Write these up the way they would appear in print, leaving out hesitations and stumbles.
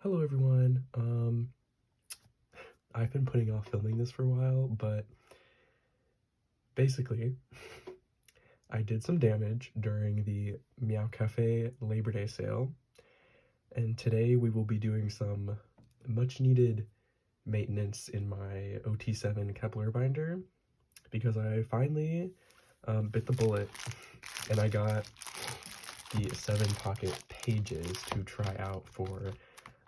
Hello everyone. I've been putting off filming this for a while, but basically, I did some damage during the meowcafe Labor Day sale, and today we will be doing some much needed maintenance in my ot7 kep1er binder because I finally bit the bullet and I got the 7 pocket pages to try out for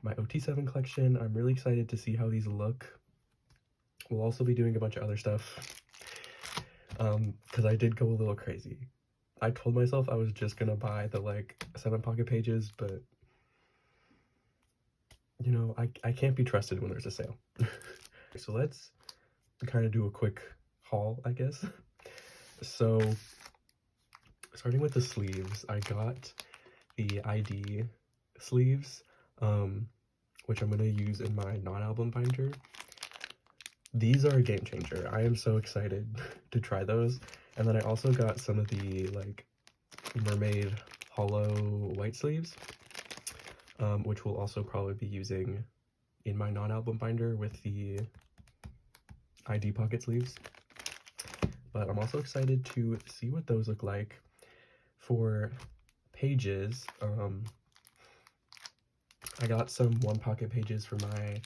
my ot7 collection. I'm really excited to see how these look. We'll also be doing a bunch of other stuff because I did go a little crazy. I told myself I was just gonna buy the 7 pocket pages, but you know, I can't be trusted when there's a sale. So let's kind of do a quick haul, I guess. So starting with the sleeves, I got the ID sleeves, which I'm gonna use in my non-album binder. These are a game changer. I am so excited to try those. And then I also got some of the mermaid hollow white sleeves, which we'll also probably be using in my non-album binder with the ID pocket sleeves. But I'm also excited to see what those look like. For pages, I got some 1 pocket pages for my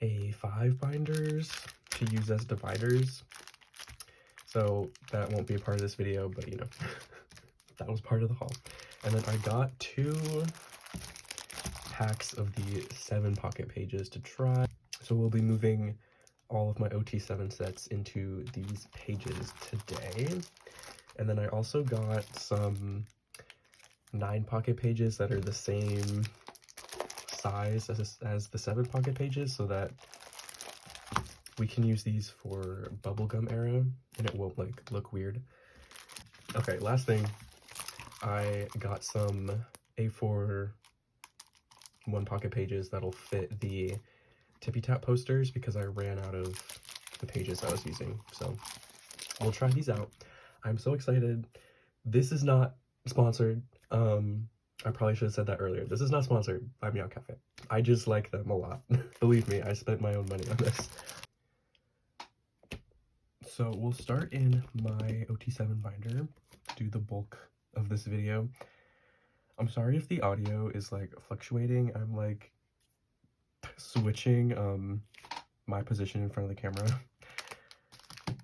A5 binders to use as dividers. So that won't be a part of this video, but you know, that was part of the haul. And then I got 2 packs of the 7 pocket pages to try. So we'll be moving all of my ot7 sets into these pages today. And then I also got some 9 pocket pages that are the same size as the 7 pocket pages, so that we can use these for Bubblegum era and it won't look weird. Okay, last thing, I got some A4 1 pocket pages that'll fit the tippy tap posters because I ran out of the pages I was using. So we'll try these out. I'm so excited. This is not sponsored. I probably should have said that earlier. This is not sponsored by meowcafe. I just like them a lot. Believe me, I spent my own money on this. So we'll start in my ot7 binder, do the bulk of this video. I'm sorry if the audio is fluctuating. I'm switching my position in front of the camera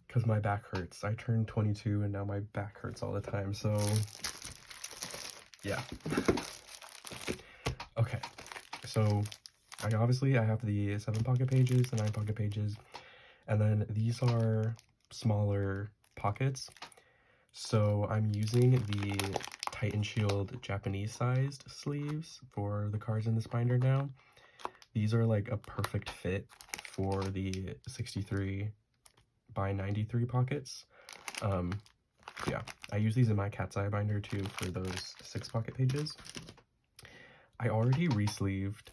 because my back hurts. I turned 22 and now my back hurts all the time, so yeah. Okay, so I have the 7 pocket pages, the 9 pocket pages, and then these are smaller pockets. So I'm using the titanshield Japanese sized sleeves for the cards in this binder now. These are a perfect fit for the 63 by 93 pockets. Yeah, I use these in my cat's eye binder too for those 6 pocket pages. I already re-sleeved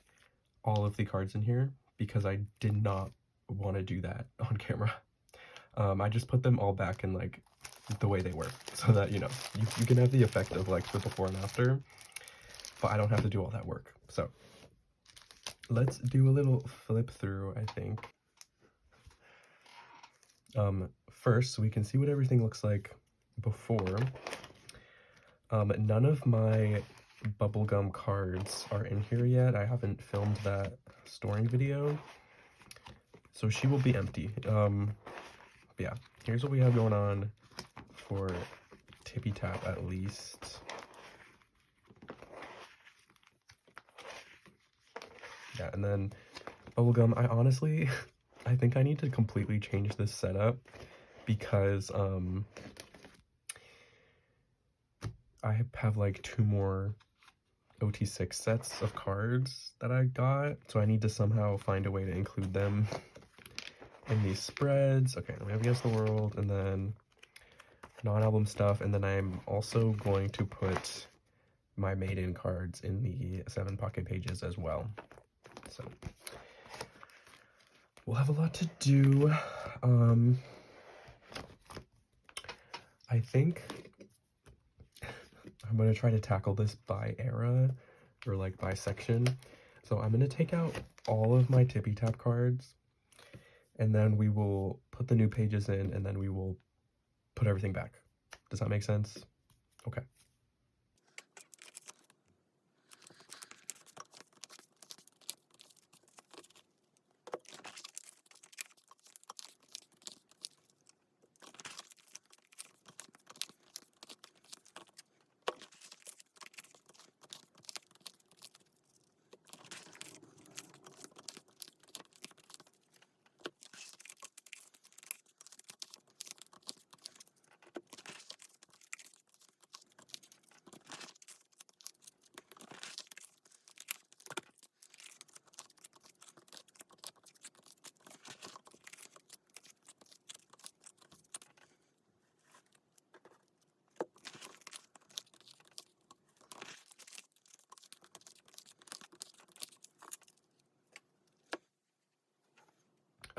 all of the cards in here because I did not want to do that on camera. I just put them all back in the way they were so that, you know, you can have the effect of the before and after, but I don't have to do all that work. So let's do a little flip through, I think. First, so we can see what everything looks like before. None of my Bubblegum cards are in here yet. I haven't filmed that storing video, so she will be empty. Yeah, here's what we have going on for Tippy Tap at least. Yeah, and then Bubblegum, I honestly, I think I need to completely change this setup because I have 2 more OT6 sets of cards that I got, so I need to somehow find a way to include them in these spreads. Okay, we have Against the World, and then non-album stuff, and then I'm also going to put my maiden cards in the 7 pocket pages as well. So we'll have a lot to do. I think I'm gonna try to tackle this by era or by section. So I'm going to take out all of my tippy tap cards, and then we will put the new pages in, and then we will put everything back. Does that make sense? Okay.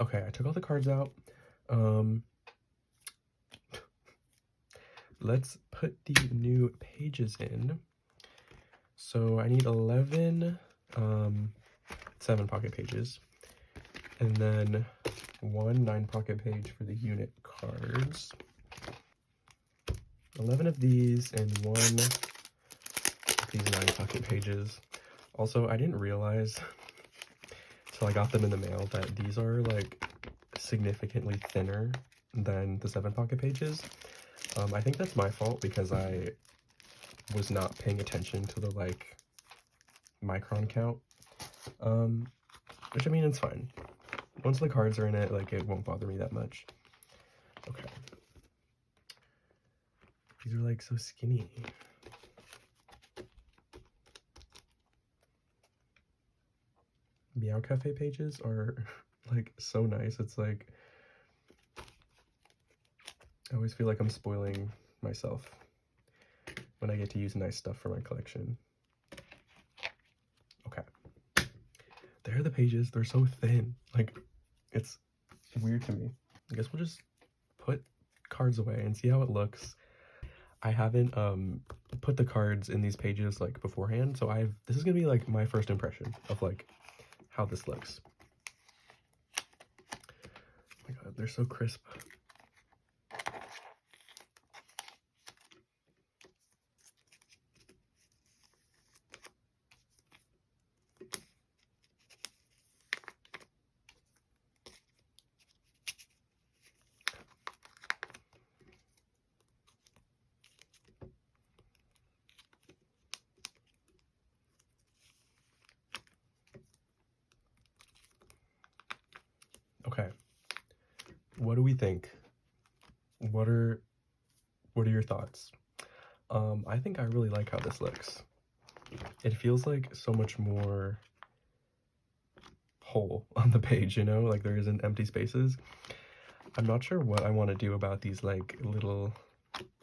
Okay, I took all the cards out. Let's put the new pages in. So I need 11 7 pocket pages, and then 1 9 pocket page for the unit cards. 11 of these and 1 of these 9 pocket pages. Also, I didn't realize till I got them in the mail that these are like significantly thinner than the 7 pocket pages. I think that's my fault because I was not paying attention to the like micron count, which I mean, it's fine. Once the cards are in it, like, it won't bother me that much. Okay. These are like so skinny. Meowcafe pages are like so nice. It's like, I always feel like I'm spoiling myself when I get to use nice stuff for my collection. Okay. There are the pages. They're so thin. Like, it's weird to me. I guess we'll just put cards away and see how it looks. I haven't put the cards in these pages like beforehand, so this is gonna be like my first impression of like how this looks. Oh my god, they're so crisp. Okay, what do we think? What are your thoughts? I think I really like how this looks. It feels like so much more whole on the page, you know, like there isn't empty spaces. I'm not sure what I want to do about these like little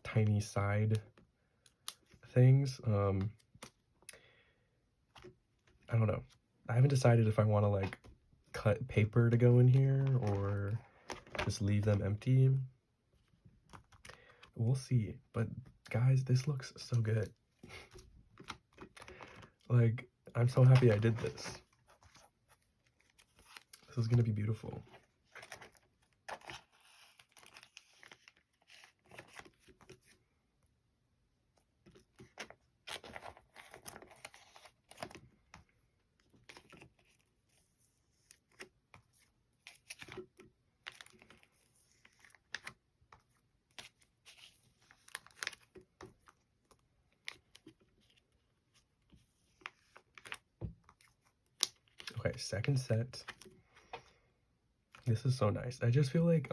tiny side things. I don't know. I haven't decided if I want to like cut paper to go in here or just leave them empty. We'll see. But guys, this looks so good. Like, I'm so happy I did this. This is gonna be beautiful. Okay, second set. This is so nice. I just feel like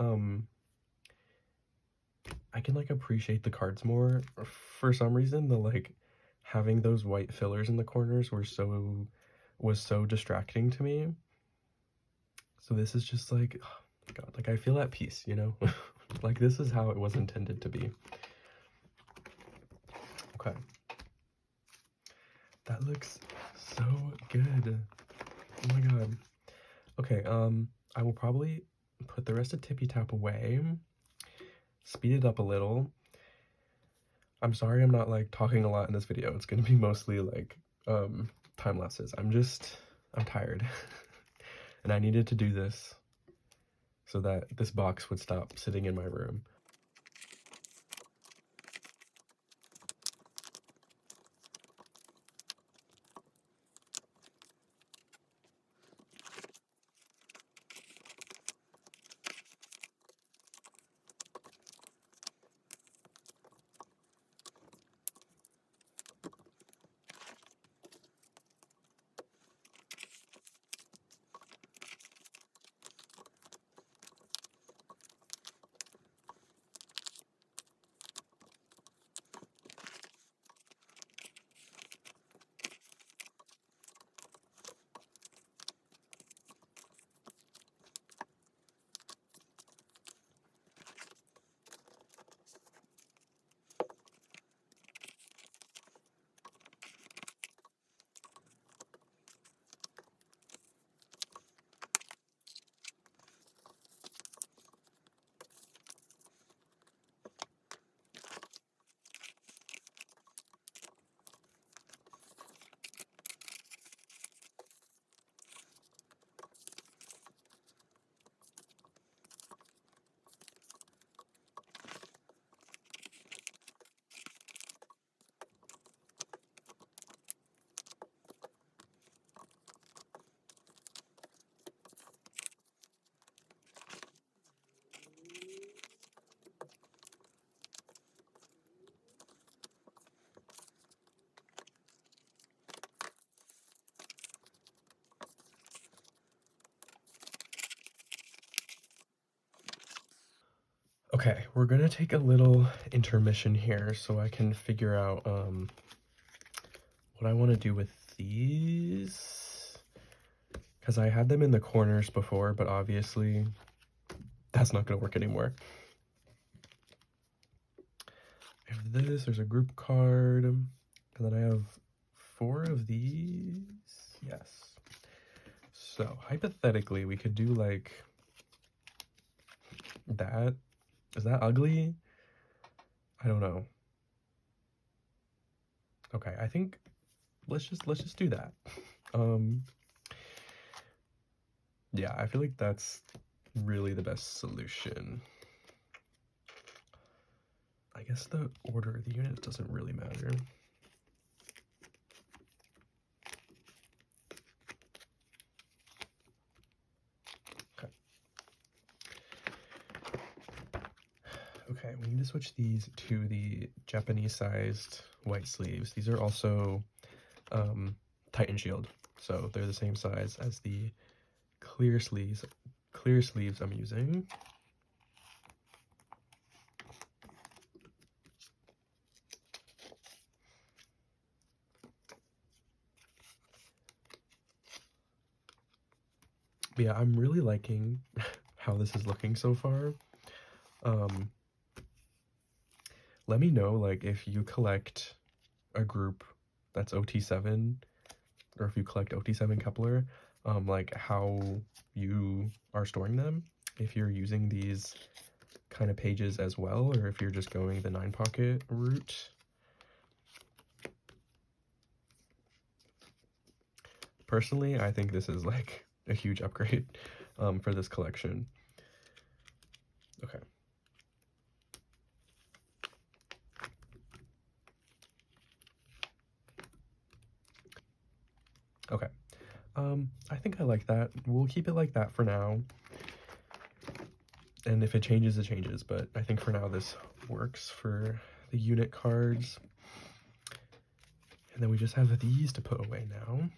I can like appreciate the cards more. For some reason, the like having those white fillers in the corners was so distracting to me. So this is just like, oh my god, like I feel at peace, you know? Like this is how it was intended to be. Okay. That looks so good. Oh my god. Okay, I will probably put the rest of Tippy Tap away, speed it up a little. I'm sorry I'm not like talking a lot in this video. It's gonna be mostly like time lapses. I'm just I'm tired. And I needed to do this so that this box would stop sitting in my room. Okay, we're gonna take a little intermission here so I can figure out what I want to do with these. Because I had them in the corners before, but obviously that's not gonna work anymore. I have this, there's a group card, and then I have 4 of these. Yes. So hypothetically, we could do like that. Is that ugly? I don't know. Okay, I think let's just do that. Yeah, I feel like that's really the best solution. I guess the order of the units doesn't really matter. Okay, we need to switch these to the Japanese-sized white sleeves. These are also titanshield, so they're the same size as the clear sleeves I'm using. But yeah, I'm really liking how this is looking so far. Let me know, like, if you collect a group that's ot7, or if you collect ot7 kep1er, like, how you are storing them, if you're using these kind of pages as well, or if you're just going the 9-pocket route. Personally, I think this is like a huge upgrade for this collection. Okay. Okay. I think I like that. We'll keep it like that for now. And if it changes, it changes. But I think for now this works for the unit cards. And then we just have these to put away now.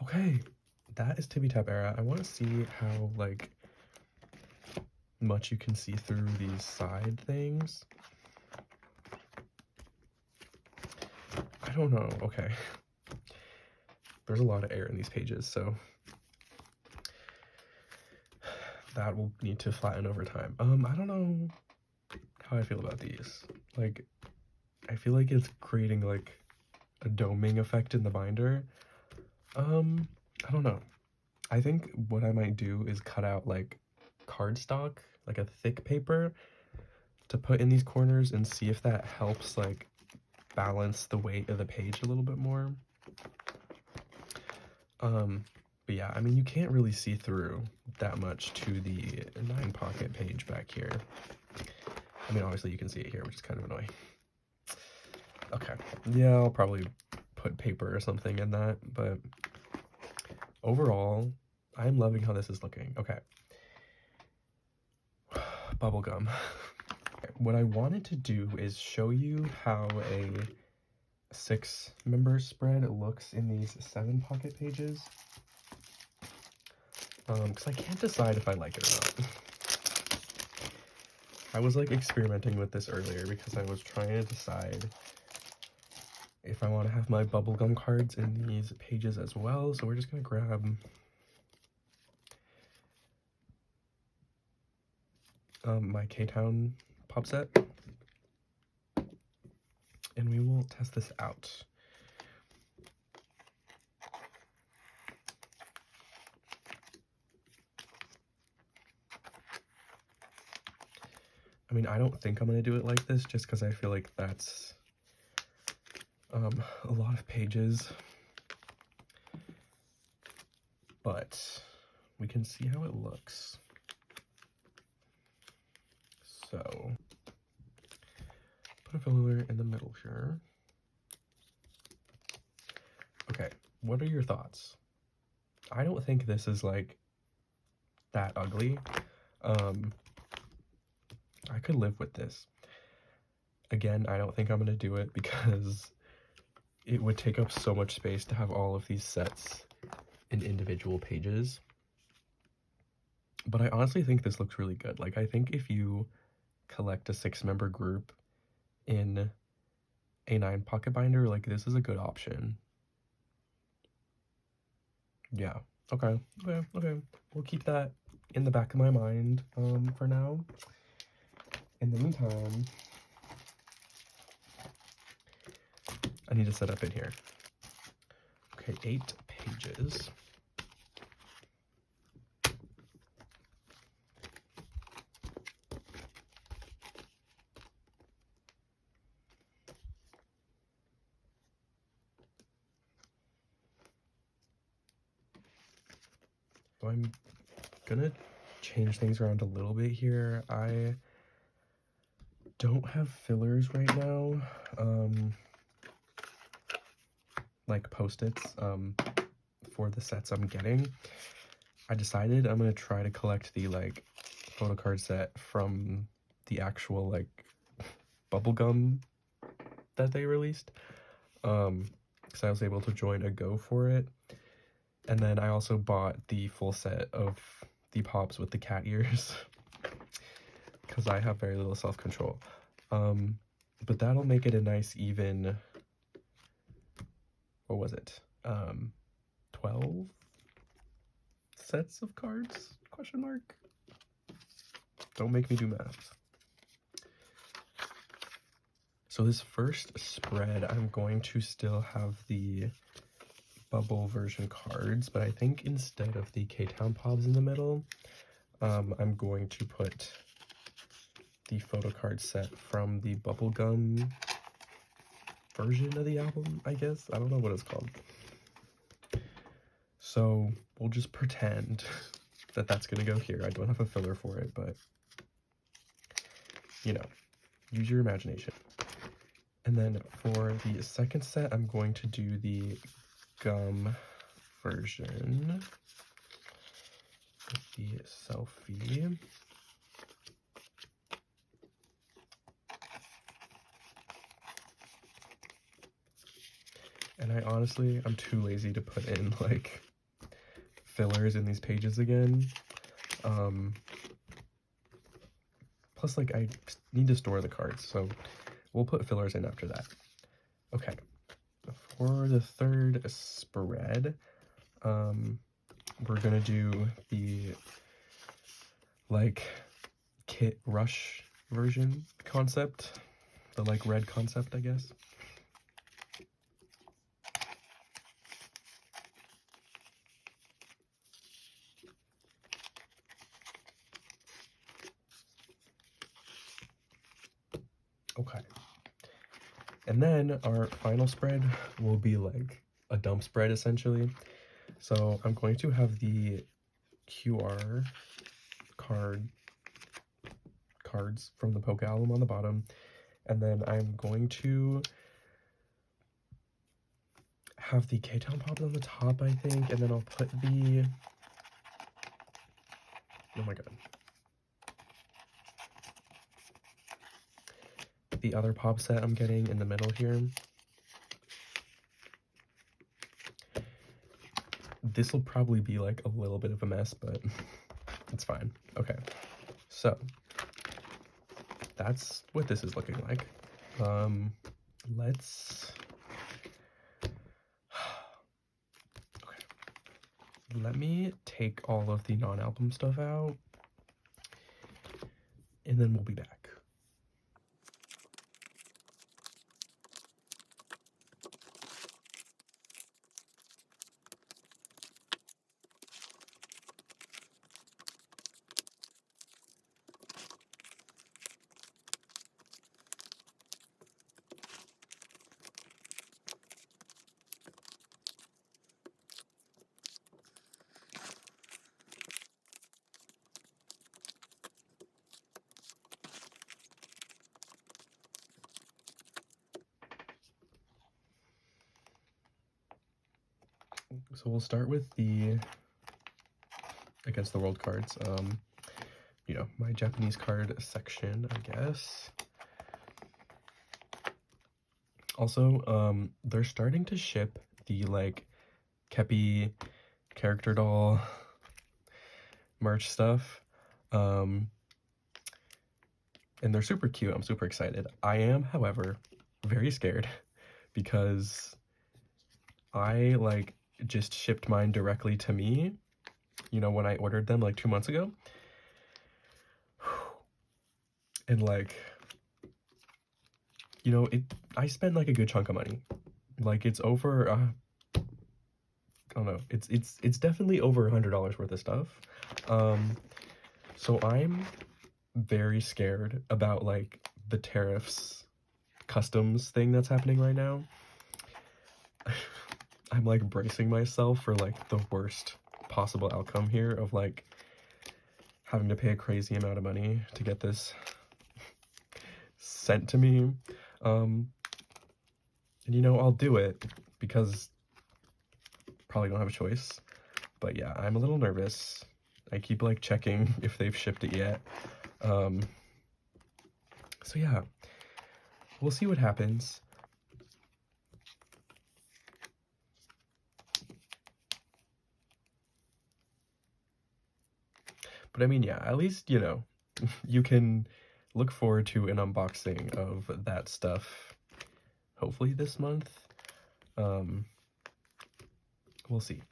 Okay, that is Tippy Tap Era. I want to see how, like, much you can see through these side things. I don't know. Okay. there's a lot of air in these pages, so that will need to flatten over time. I don't know how I feel about these. Like, I feel like it's creating like a doming effect in the binder. I don't know. I think what I might do is cut out like cardstock, like a thick paper, to put in these corners and see if that helps like balance the weight of the page a little bit more. But yeah, I mean, you can't really see through that much to the 9-pocket page back here. I mean, obviously you can see it here, which is kind of annoying. Okay, yeah, I'll probably put paper or something in that, but overall, I'm loving how this is looking. Okay. Bubblegum. What I wanted to do is show you how a 6-member spread looks in these 7-pocket pages. Because I can't decide if I like it or not. I was like experimenting with this earlier because I was trying to decide if I want to have my bubblegum cards in these pages as well. So we're just gonna grab my K-Town pop set, and we will test this out. I mean, I don't think I'm going to do it like this just because I feel like that's a lot of pages, but we can see how it looks. So, put a filler in the middle here. Okay, what are your thoughts? I don't think this is like that ugly. I could live with this. Again, I don't think I'm going to do it because it would take up so much space to have all of these sets in individual pages. But I honestly think this looks really good. Like, I think if you collect a 6-member group in a 9-pocket binder, like, this is a good option. Yeah. Okay. We'll keep that in the back of my mind for now. In the meantime, I need to set up in here. Okay, 8 pages. So I'm gonna change things around a little bit here. I don't have fillers right now, like post-its, for the sets I'm getting. I decided I'm gonna try to collect the like photo card set from the actual like Bubblegum that they released, because I was able to join a go for it. And then I also bought the full set of the pops with the cat ears because I have very little self-control. But that'll make it a nice even, what was it? 12 sets of cards, question mark? Don't make me do math. So this first spread, I'm going to still have the bubble version cards, but I think instead of the K-Town Pobs in the middle, I'm going to put the photo card set from the Bubblegum version of the album, I guess. I don't know what it's called. So we'll just pretend that that's going to go here. I don't have a filler for it, but, you know, use your imagination. And then for the second set, I'm going to do the gum version with the selfie. And I'm too lazy to put in like fillers in these pages again. Plus, like, I need to store the cards, so we'll put fillers in after that. Okay, for the third spread, we're gonna do the like kit rush version concept, the like red concept, I guess. Okay. And then our final spread will be like a dump spread essentially. So I'm going to have the QR cards from the Poke album on the bottom, and then I'm going to have the K-Town Pops on the top, I think, and then I'll put the, oh my god, the other pop set I'm getting in the middle here. This will probably be like a little bit of a mess, but it's fine. Okay, so that's what this is looking like. Let's, okay, let me take all of the non-album stuff out, and then we'll be back. So we'll start with the Against the World cards. You know, my Japanese card section, I guess. Also, they're starting to ship the like Kepi character doll merch stuff. And they're super cute. I'm super excited. I am, however, very scared because I like just shipped mine directly to me, you know, when I ordered them like 2 months ago. And like, you know, I spent like a good chunk of money. Like it's over I don't know, it's definitely over $100 worth of stuff. So I'm very scared about like the tariffs customs thing that's happening right now. I'm like bracing myself for like the worst possible outcome here of like having to pay a crazy amount of money to get this sent to me. And you know, I'll do it because probably don't have a choice. But yeah, I'm a little nervous. I keep like checking if they've shipped it yet. So yeah, we'll see what happens. But I mean, yeah, at least, you know, you can look forward to an unboxing of that stuff, hopefully this month. We'll see.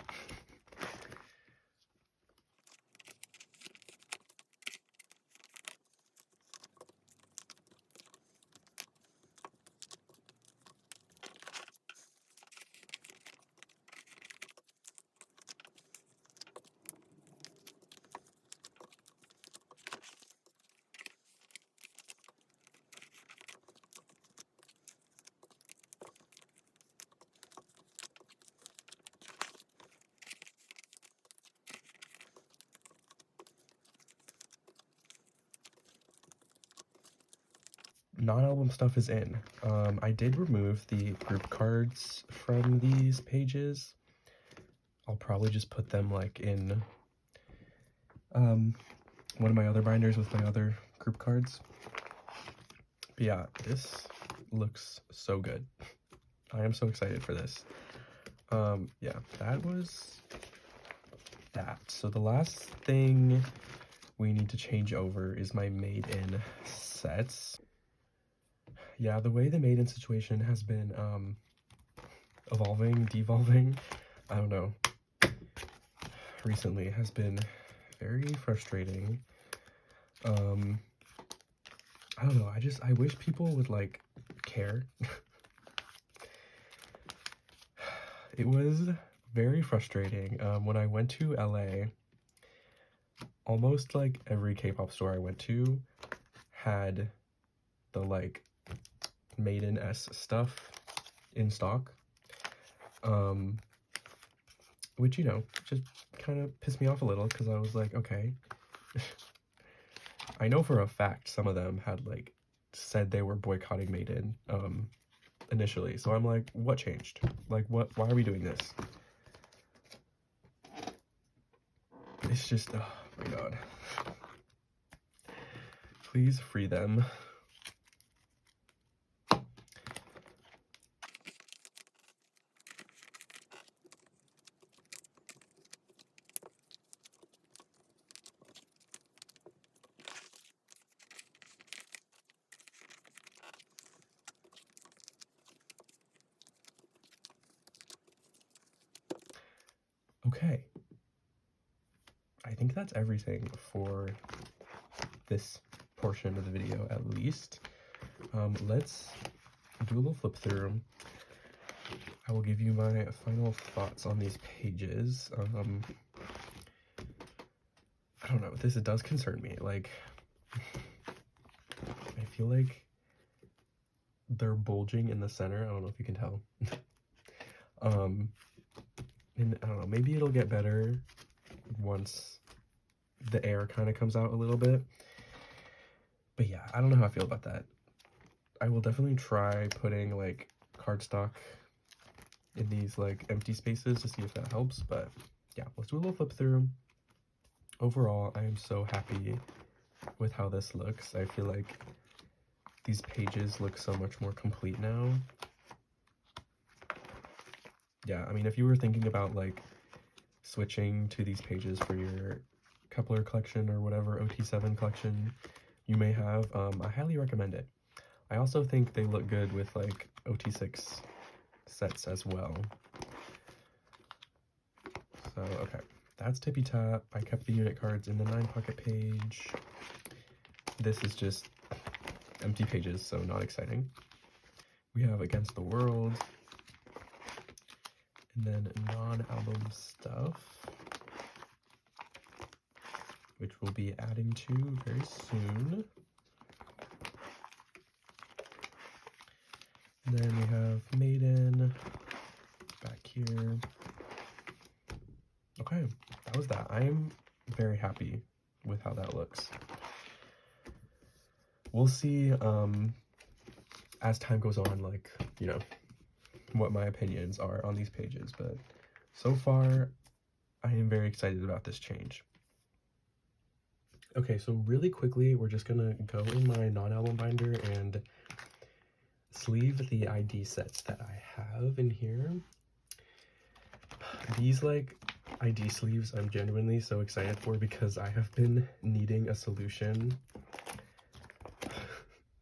Non-album stuff is in. I did remove the group cards from these pages. I'll probably just put them like in one of my other binders with my other group cards. But yeah, this looks so good. I am so excited for this. Yeah, that was that. So the last thing we need to change over is my maiden sets. Yeah, the way the maiden situation has been evolving, devolving, I don't know, recently has been very frustrating. I don't know, I wish people would, like, care. It was very frustrating. When I went to LA, almost, like, every K-pop store I went to had the, like, Maiden-S stuff in stock. Which, you know, just kind of pissed me off a little, because I was like, okay. I know for a fact some of them had, like, said they were boycotting Maiden, initially. So I'm like, what changed? Like, why are we doing this? It's just, oh my god. Please free them. Okay. I think that's everything for this portion of the video, at least. Let's do a little flip through. I will give you my final thoughts on these pages. I don't know, this does concern me. Like, I feel like they're bulging in the center. I don't know if you can tell. And I don't know, maybe it'll get better once the air kind of comes out a little bit. But yeah, I don't know how I feel about that. I will definitely try putting, like, cardstock in these, like, empty spaces to see if that helps. But yeah, let's do a little flip through. Overall, I am so happy with how this looks. I feel like these pages look so much more complete now. Yeah, I mean, if you were thinking about, like, switching to these pages for your kep1er collection or whatever ot7 collection you may have, I highly recommend it. I also think they look good with, like, ot6 sets as well. So, okay. That's Tippy Tap. I kept the unit cards in the 9-pocket page. This is just empty pages, so not exciting. We have Against the World. And then non-album stuff, which we'll be adding to very soon. And then we have Maiden back here. Okay, that was that. I am very happy with how that looks. We'll see as time goes on, like, you know, what my opinions are on these pages, but so far I am very excited about this change. Okay, so really quickly, we're just gonna go in my non-album binder and sleeve the ID sets that I have in here. These, like, ID sleeves I'm genuinely so excited for, because I have been needing a solution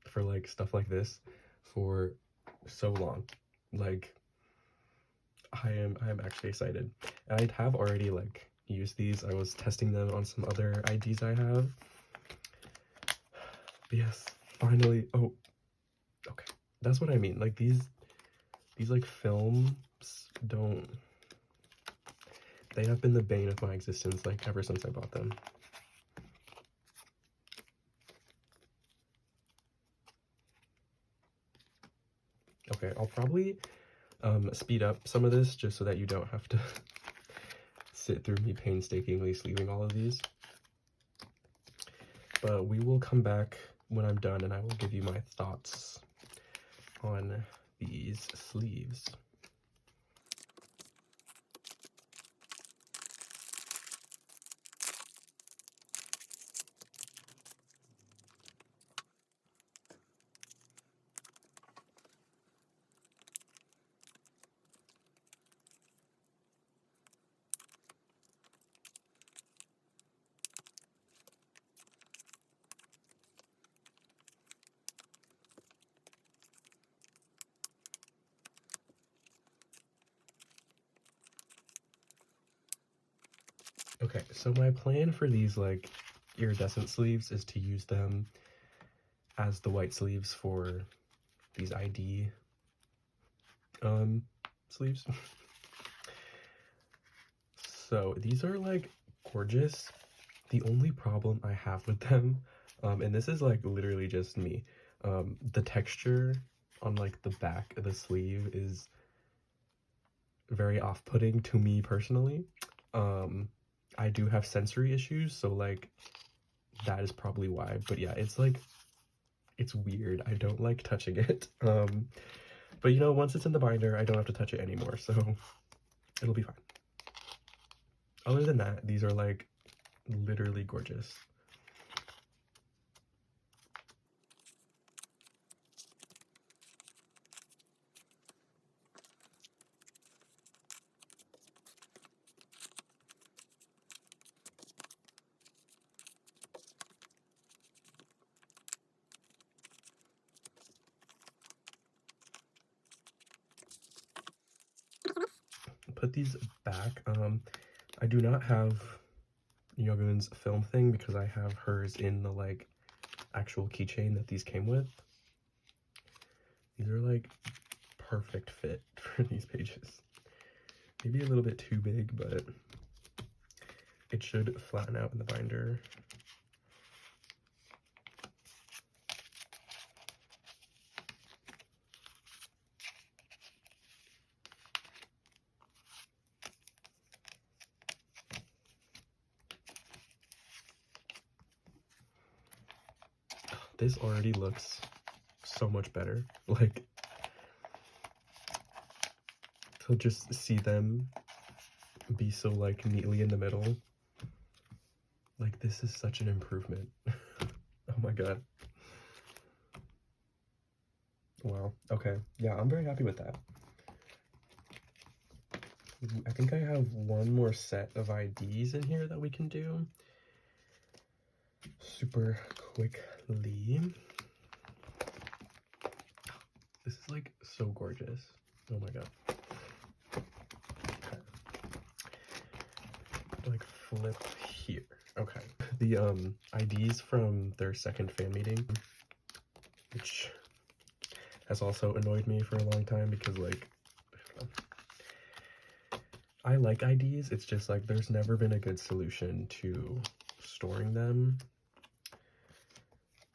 for, like, stuff like this for so long. Like, I am actually excited. And I have already, like, used these. I was testing them on some other IDs I have. But yes, finally. Oh, okay. That's what I mean. Like, these like films don't, they have been the bane of my existence, like, ever since I bought them. Okay, I'll probably speed up some of this just so that you don't have to sit through me painstakingly sleeving all of these. But we will come back when I'm done and I will give you my thoughts on these sleeves. Okay, so my plan for these like iridescent sleeves is to use them as the white sleeves for these ID sleeves. So these are like gorgeous. The only problem I have with them, and this is like literally just me, the texture on like the back of the sleeve is very off-putting to me personally. I do have sensory issues, so like that is probably why. But yeah, it's like, it's weird. I don't like touching it. But you know, once it's in the binder, I don't have to touch it anymore, so it'll be fine. Other than that, these are like literally gorgeous. Put these back. I do not have Yogun's film thing because I have hers in the like actual keychain that these came with. These are like perfect fit for these pages. Maybe a little bit too big, but it should flatten out in the binder. This already looks so much better. Like, to just see them be so like neatly in the middle. Like, this is such an improvement. Oh my god. Wow. Okay. Yeah, I'm very happy with that. I think I have one more set of IDs in here that we can do super quickly. This is like so gorgeous. Oh my god. Okay. Like flip here. Okay. The IDs from their second fan meeting, which has also annoyed me for a long time because like I like IDs, it's just like there's never been a good solution to storing them.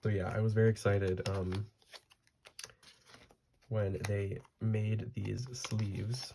So yeah, I was very excited when they made these sleeves.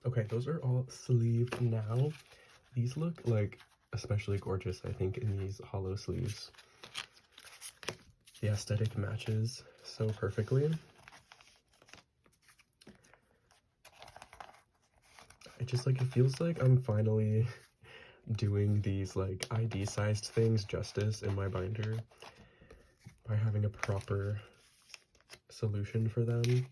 Okay, those are all sleeved now. These look like especially gorgeous, I think, in these hollow sleeves. The aesthetic matches so perfectly. It feels like I'm finally doing these like ID sized things justice in my binder by having a proper solution for them.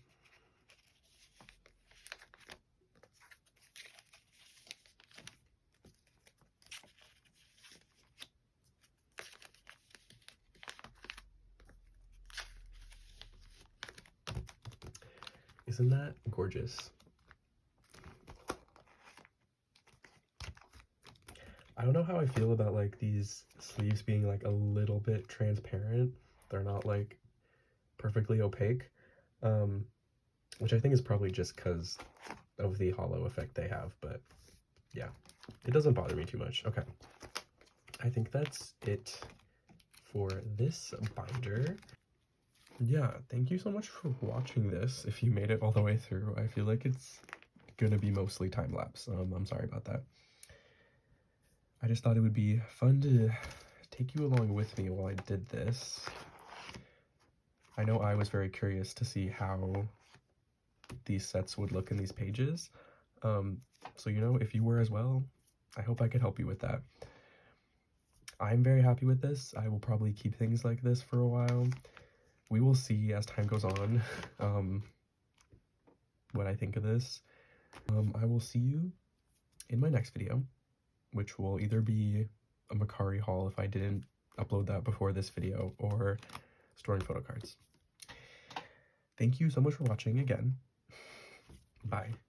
Isn't that gorgeous? I don't know how I feel about like these sleeves being like a little bit transparent. They're not like perfectly opaque, which I think is probably just because of the hollow effect they have, but yeah, it doesn't bother me too much. Okay, I think that's it for this binder. Yeah, thank you so much for watching this. If you made it all the way through, I feel like it's gonna be mostly time-lapse. I'm sorry about that. I just thought it would be fun to take you along with me while I did this. I know I was very curious to see how these sets would look in these pages. So, you know, if you were as well, I hope I could help you with that. I'm very happy with this. I will probably keep things like this for a while. We will see as time goes on what I think of this. I will see you in my next video, which will either be a Mercari haul if I didn't upload that before this video, or storing photo cards. Thank you so much for watching again. Bye.